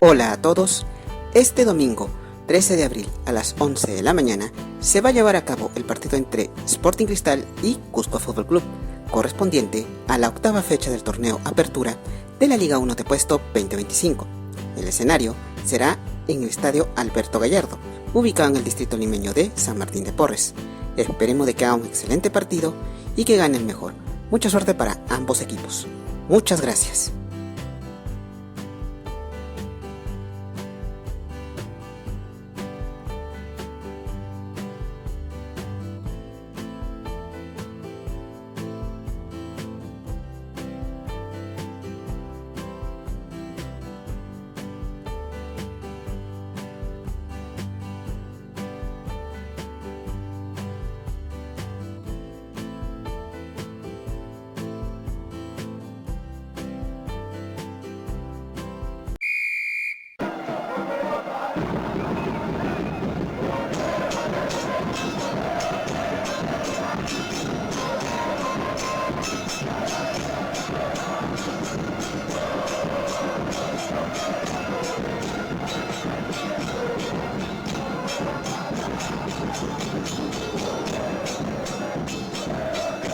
Hola a todos, este domingo 13 de abril a las 11 de la mañana se va a llevar a cabo el partido entre Sporting Cristal y Cusco FC, correspondiente a la octava fecha del Torneo Apertura de la Liga 1 Te Apuesto 2025. El escenario será en el estadio Alberto Gallardo, ubicado en el distrito limeño de San Martín de Porres. Esperemos de que haga un excelente partido y que gane el mejor. Mucha suerte para ambos equipos. Muchas gracias.